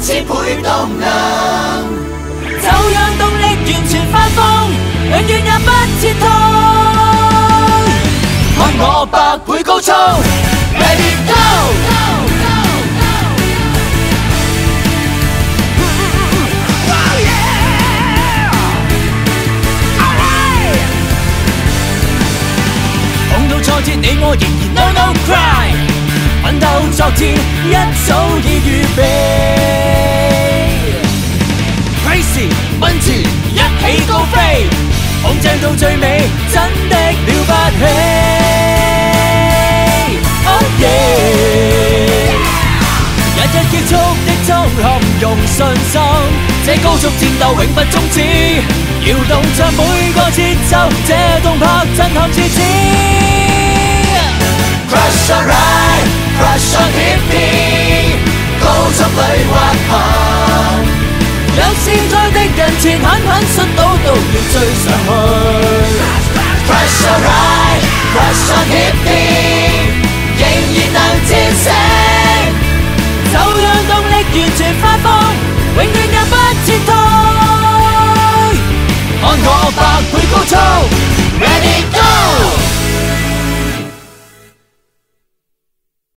1000倍動能。就讓動力完全發瘋，永遠也不切痛。看我100倍高速 ，Ready go！ 碰到挫折，你我仍然 No No Cry， 奮鬥作戰一早已預備。Crazy 奔馳一起高飛，控制到最美，真的了不起。Oh yeah！ 日日結束的衝陷用信心，這高速戰鬥永不終止，搖動着每個節奏，這動魄震撼至此。Crush on ride, crush on hippie， 高速裏滑行。若現在的人前狠狠摔倒，都要追上去。Crush on ride, crush on hippie。